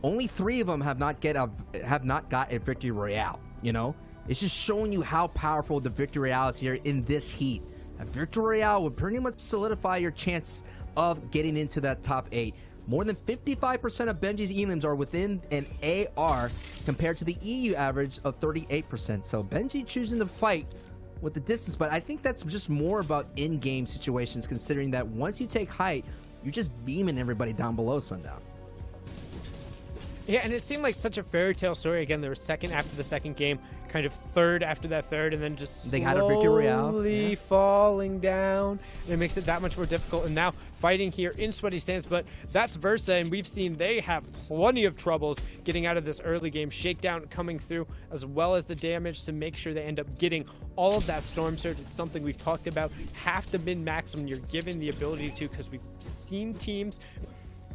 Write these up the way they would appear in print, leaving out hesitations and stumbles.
only 3 of them have not got a victory royale. You know, it's just showing you how powerful the victory royale is here in this heat. A victory royale would pretty much solidify your chance of getting into that top 8. More than 55% of Benji's elims are within an AR compared to the EU average of 38%. So Benji choosing to fight with the distance, but I think that's just more about in-game situations, considering that once you take height, you're just beaming everybody down below Sundown. Yeah, and it seemed like such a fairy tale story. Again, they were second after the second game, kind of third after that third, and then just they had a victory royale, falling down. And it makes it that much more difficult. And now fighting here in sweaty stands, but that's Versa, and we've seen they have plenty of troubles getting out of this early game. Shakedown coming through, as well as the damage to make sure they end up getting all of that storm surge. It's something we've talked about. Have to min max when you're given the ability to, because we've seen teams.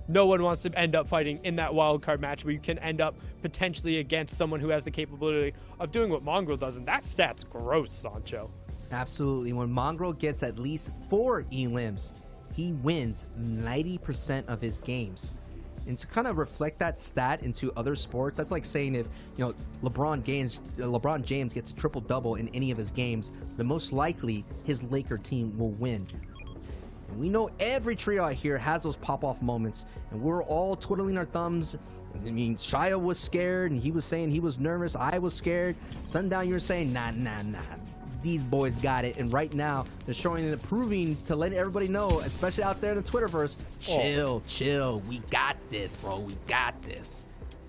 No one wants to end up fighting in that wild card match where you can end up potentially against someone who has the capability of doing what Mongrel does, and that stat's gross, Sancho. Absolutely. When Mongrel gets at least 4 elims, he wins 90% of his games. And to kind of reflect that stat into other sports, that's like saying if, you know, LeBron James gets a triple-double in any of his games, then most likely his Laker team will win. And we know every trio out here has those pop-off moments, and we're all twiddling our thumbs. I mean, Shia was scared, and he was saying he was nervous. I was scared. Sundown, you were saying, nah. These boys got it. And right now, they're showing and proving to let everybody know, especially out there in the Twitterverse, chill. We got this, bro. We got this.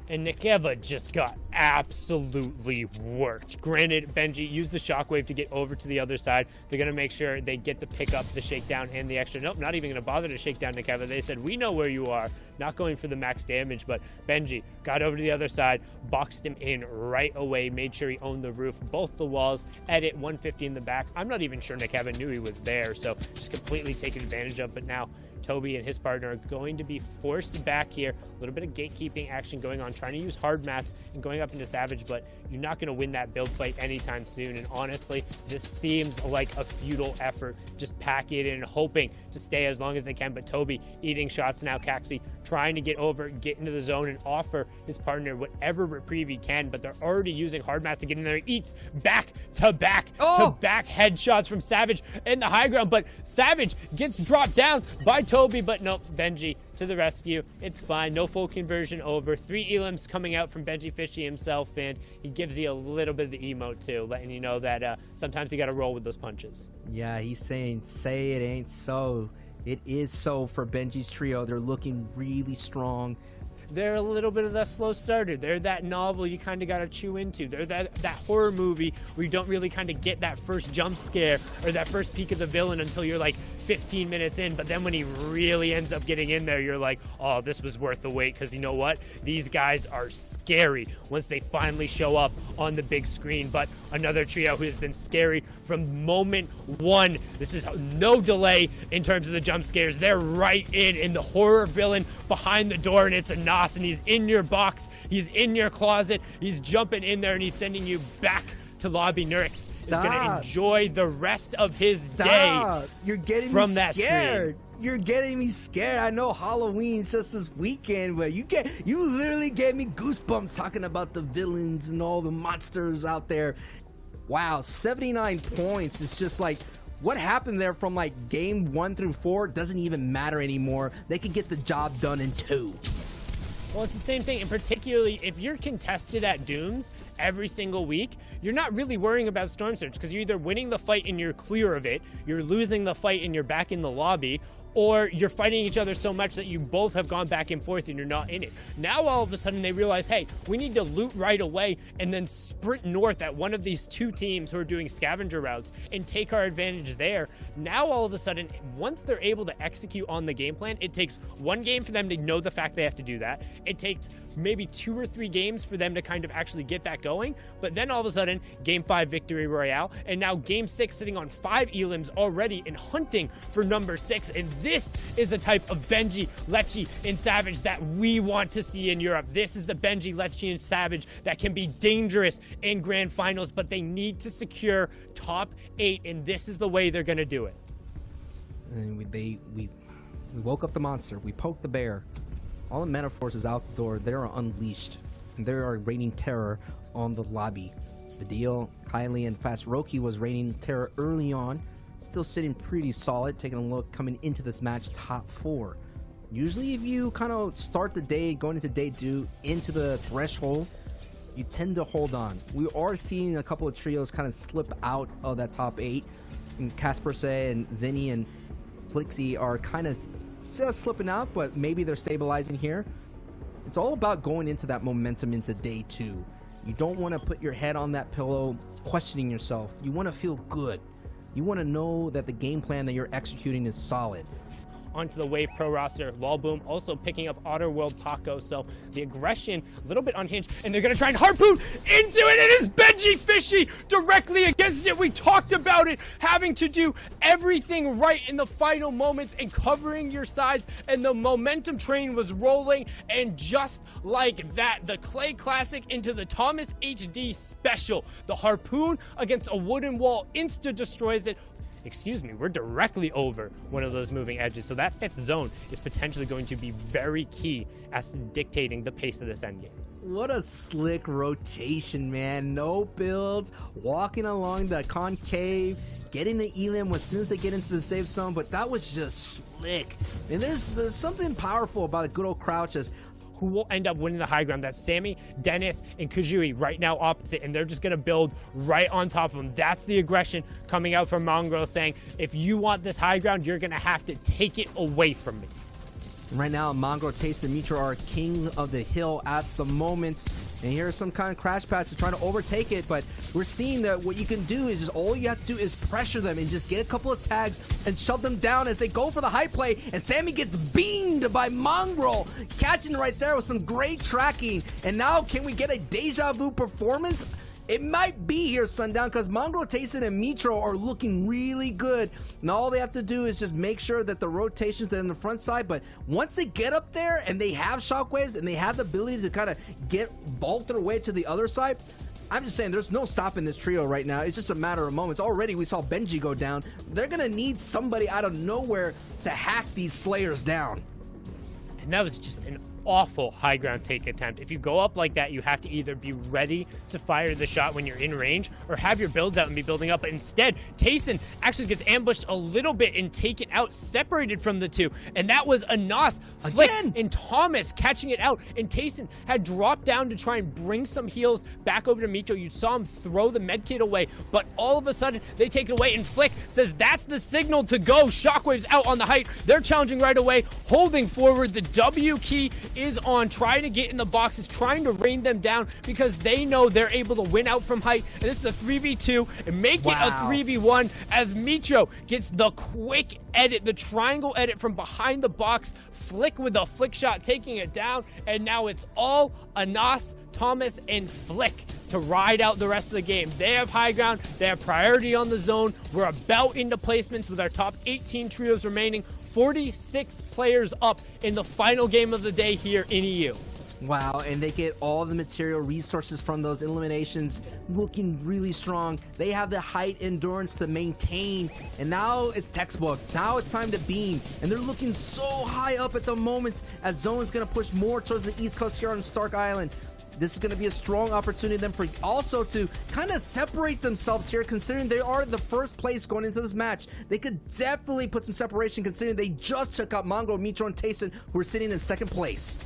And Nikeva just got absolutely worked. Granted, Benji used the shockwave to get over to the other side. They're going to make sure they get to pick up the shakedown and the extra. Nope, not even going to bother to shake down Nikeva. They said, we know where you are. Not going for the max damage, but Benji got over to the other side, boxed him in right away, made sure he owned the roof, both the walls, edit 150 in the back. I'm not even sure Nikeva knew he was there, so just completely taken advantage of. But now Toby and his partner are going to be forced back here. A little bit of gatekeeping action going on, trying to use hard mats and going up into Savage, but you're not going to win that build fight anytime soon. And honestly, this seems like a futile effort. Just pack it in, hoping to stay as long as they can. But Toby eating shots now. Caxi trying to get over, get into the zone, and offer his partner whatever reprieve he can. But they're already using hard mats to get in there. He eats back to back headshots from Savage in the high ground. But Savage gets dropped down by Toby, but nope, Benji to the rescue. It's fine. No full conversion over. 3 elims coming out from Benji Fishy himself, and he gives you a little bit of the emote too, letting you know that sometimes you got to roll with those punches. Yeah, he's saying, say it ain't so. It is so for Benji's trio. They're looking really strong. They're a little bit of that slow starter. They're that novel you kind of got to chew into. They're that horror movie where you don't really kind of get that first jump scare or that first peek of the villain until you're like 15 minutes in. But then when he really ends up getting in there, you're like, oh, this was worth the wait, because you know what? These guys are scary once they finally show up on the big screen. But another trio who has been scary from moment one. This is no delay in terms of the jump scares. They're right in the horror villain behind the door, and it's a Nas, and he's in your box, he's in your closet, he's jumping in there, and he's sending you back to lobby. Nurix is going to enjoy the rest of his day. You're getting from me scared. You're getting me scared. I know Halloween's just this weekend, but you literally gave me goosebumps talking about the villains and all the monsters out there. Wow, 79 points is just like, what happened there from like game 1 through 4 doesn't even matter anymore. They could get the job done in 2. Well, it's the same thing, and particularly if you're contested at Dooms every single week, you're not really worrying about Storm Surge, because you're either winning the fight and you're clear of it, you're losing the fight and you're back in the lobby, or you're fighting each other so much that you both have gone back and forth and you're not in it. Now all of a sudden they realize, hey, we need to loot right away and then sprint north at one of these 2 teams who are doing scavenger routes and take our advantage there. Now all of a sudden, once they're able to execute on the game plan, it takes 1 game for them to know the fact they have to do that. It takes maybe 2 or 3 games for them to kind of actually get that going. But then all of a sudden, game 5 victory royale, and now game 6 sitting on 5 elims already and hunting for number 6. And this is the type of Benji, Lecce, and Savage that we want to see in Europe. This is the Benji, Lecce, and Savage that can be dangerous in grand finals, but they need to secure top 8, and this is the way they're going to do it. And we woke up the monster. We poked the bear. All the mana forces out the door, they are unleashed. And they are raining terror on the lobby. Vidal, Kylie, and Fast Roki was raining terror early on. Still sitting pretty solid, taking a look coming into this match, top 4. Usually if you kind of start the day, going into day 2, into the threshold, you tend to hold on. We are seeing a couple of trios kind of slip out of that top 8. And Kasperse and Zinni and Flixie are kind of just slipping out, but maybe they're stabilizing here. It's all about going into that momentum into day 2. You don't want to put your head on that pillow questioning yourself. You want to feel good. You want to know that the game plan that you're executing is solid. Onto the Wave Pro roster, Lolboom also picking up Otter World Taco, so the aggression a little bit unhinged, and they're going to try and harpoon into it. It is Benji Fishy directly against it. We talked about it, having to do everything right in the final moments and covering your sides, and the momentum train was rolling, and just like that, the Clay Classic into the Thomas HD Special. The harpoon against a wooden wall insta-destroys it. Excuse me, we're directly over one of those moving edges, so that 5th zone is potentially going to be very key as to dictating the pace of this endgame. What a slick rotation, man. No builds, walking along the concave, getting the elim as soon as they get into the safe zone, but that was just slick. And there's something powerful about a good old crouch as who will end up winning the high ground. That's Sammy, Dennis, and Kajui right now opposite, and they're just going to build right on top of them. That's the aggression coming out from Mongrel, saying, if you want this high ground, you're going to have to take it away from me. Right now, Mongrel, Tayson, and Mitro are king of the hill at the moment. And here's some kind of crash pads to try to overtake it, but we're seeing that what you can do is just all you have to do is pressure them and just get a couple of tags and shove them down as they go for the high play, and Sammy gets beamed by Mongrel, catching right there with some great tracking. And now, can we get a deja vu performance? It might be here, Sundown, because Mongrel, Tayson, and Mitro are looking really good. And all they have to do is just make sure that the rotations are in the front side. But once they get up there and they have shockwaves and they have the ability to kind of vault their way to the other side, I'm just saying there's no stopping this trio right now. It's just a matter of moments. Already we saw Benji go down. They're going to need somebody out of nowhere to hack these Slayers down. And that was just an awful high ground take attempt. If you go up like that, you have to either be ready to fire the shot when you're in range or have your builds out and be building up. But instead, Tayson actually gets ambushed a little bit and taken out, separated from the two. And that was Anas, Flick, and Thomas catching it out. And Tayson had dropped down to try and bring some heals back over to Mitro. You saw him throw the medkit away, but all of a sudden they take it away, and Flick says that's the signal to go. Shockwaves out on the height. They're challenging right away, holding forward. The W key is on, trying to get in the boxes, trying to rain them down because they know they're able to win out from height. And this is a 3v2 and make it a 3v1 as Mitro gets the quick edit, the triangle edit from behind the box. Flick with a flick shot, taking it down. And now it's all Anas, Thomas, and Flick to ride out the rest of the game. They have high ground. They have priority on the zone. We're about into placements with our top 18 trios remaining. 46 players up in the final game of the day here in EU. Wow, and they get all the material resources from those eliminations, looking really strong. They have the height endurance to maintain, and now it's textbook. Now it's time to beam, and they're looking so high up at the moment as Zone's going to push more towards the east coast here on Stark Island. This is going to be a strong opportunity then for also to kind of separate themselves here, considering they are the first place going into this match. They could definitely put some separation considering they just took out Mongrel, Mitro, and Tayson, who are sitting in second place.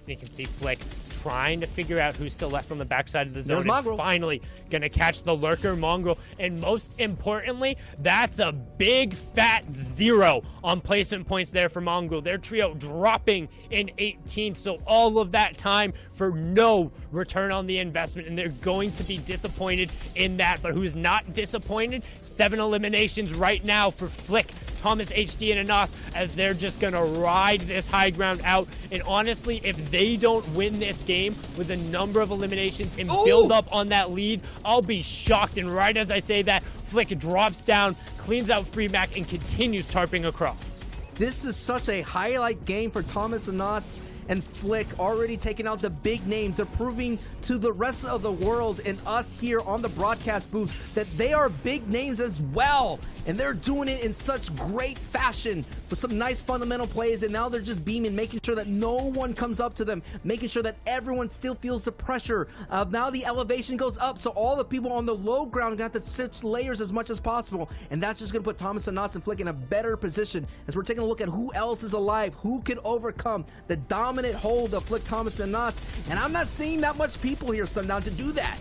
You can see Flick trying to figure out who's still left on the backside of the zone. Mongrel. And finally gonna catch the lurker, Mongrel. And most importantly, that's a big fat 0 on placement points there for Mongrel. Their trio dropping in 18th, so all of that time for no return on the investment, and they're going to be disappointed in that. But who's not disappointed? 7 eliminations right now for Flick, Thomas HD, and Anas, as they're just gonna ride this high ground out. And honestly, if they don't win this game with a number of eliminations and build up on that lead, I'll be shocked. And right as I say that, Flick drops down, cleans out Freemac, and continues tarping across. This is such a highlight game for Thomas and Anas, and Flick already taking out the big names. They're proving to the rest of the world and us here on the broadcast booth that they are big names as well. And they're doing it in such great fashion with some nice fundamental plays. And now they're just beaming, making sure that no one comes up to them, making sure that everyone still feels the pressure. Now the elevation goes up, so all the people on the low ground are going to have to switch layers as much as possible. And that's just going to put Thomas and Nas and Flick in a better position as we're taking a look at who else is alive, who could overcome the dominant hold of Flick, Thomas, and Nas. And I'm not seeing that much people here, Sundown, to do that.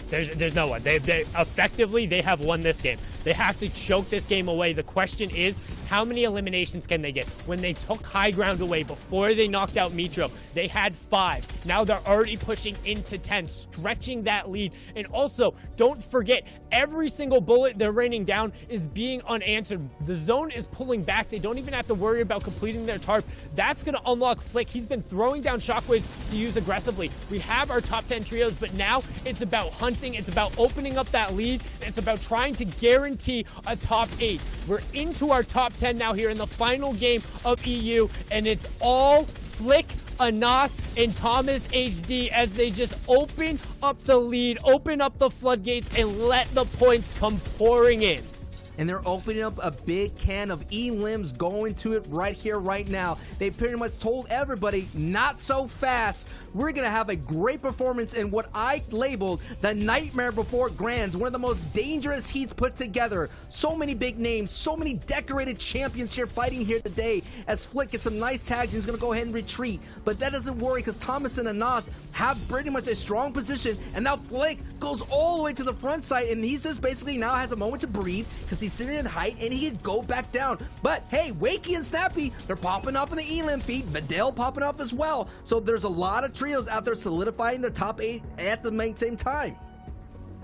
There's no one. They effectively, they have won this game. They have to choke this game away. The question is, how many eliminations can they get? When they took high ground away before they knocked out Mitro, they had 5. Now they're already pushing into 10, stretching that lead. And also, don't forget, every single bullet they're raining down is being unanswered. The zone is pulling back. They don't even have to worry about completing their tarp. That's going to unlock Flick. He's been throwing down shockwaves to use aggressively. We have our top 10 trios, but now it's about hunting. It's about opening up that lead. It's about trying to guarantee a top 8. We're into our top 10 now here in the final game of EU, and it's all Flick, Anas, and Thomas HD as they just open up the lead, open up the floodgates, and let the points come pouring in. And they're opening up a big can of elims, going to it right here, right now. They pretty much told everybody, not so fast. We're going to have a great performance in what I labeled the Nightmare Before Grands, one of the most dangerous heats put together. So many big names, so many decorated champions here fighting here today as Flick gets some nice tags and he's going to go ahead and retreat. But that doesn't worry because Thomas and Anas have pretty much a strong position, and now Flick goes all the way to the front side, and he's just basically now has a moment to breathe because he's sitting in height and he can go back down. But hey, Wakey and Snappy, they're popping up in the elim feed. Vidal popping up as well. So there's a lot of trios out there solidifying their top 8 at the same time.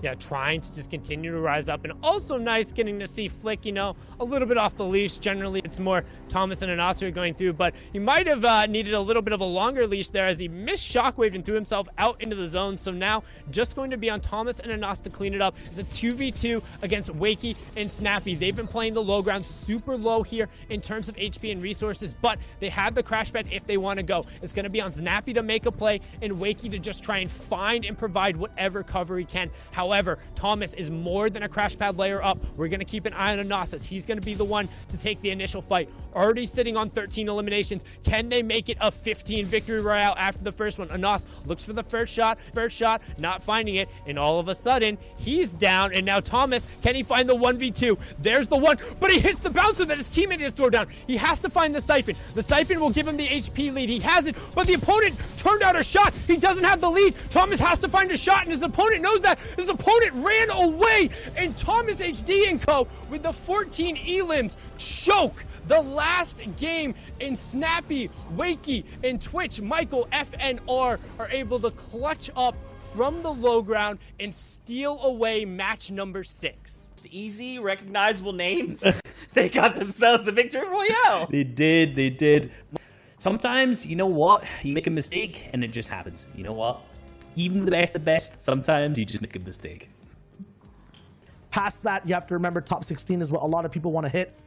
Yeah, trying to just continue to rise up, and also nice getting to see Flick, you know, a little bit off the leash. Generally, it's more Thomas and Anas going through, but he might have needed a little bit of a longer leash there as he missed Shockwave and threw himself out into the zone. So now, just going to be on Thomas and Anas to clean it up. It's a 2v2 against Wakey and Snappy. They've been playing the low ground super low here in terms of HP and resources, but they have the crash pad if they want to go. It's going to be on Snappy to make a play and Wakey to just try and find and provide whatever cover he can. However, Thomas is more than a crash pad layer up. We're going to keep an eye on Anas as he's going to be the one to take the initial fight. Already sitting on 13 eliminations. Can they make it a 15 victory royale after the first one? Anas looks for the first shot, not finding it, and all of a sudden, he's down, and now Thomas, can he find the 1v2? There's the one, but he hits the bouncer that his teammate has thrown down. He has to find the Siphon. The Siphon will give him the HP lead. He has it, but the opponent turned out a shot. He doesn't have the lead. Thomas has to find a shot, and his opponent knows that. His opponent ran away, and Thomas HD and Co. with the 14 elims choke the last game, and Snappy, Wakey, and Twitch, Michael, FNR are able to clutch up from the low ground and steal away match number 6. Easy, recognizable names. They got themselves the victory royale. They did. Sometimes, you know what? You make a mistake, and it just happens. You know what? Even the best, sometimes you just make a mistake. Past that, you have to remember top 16 is what a lot of people want to hit.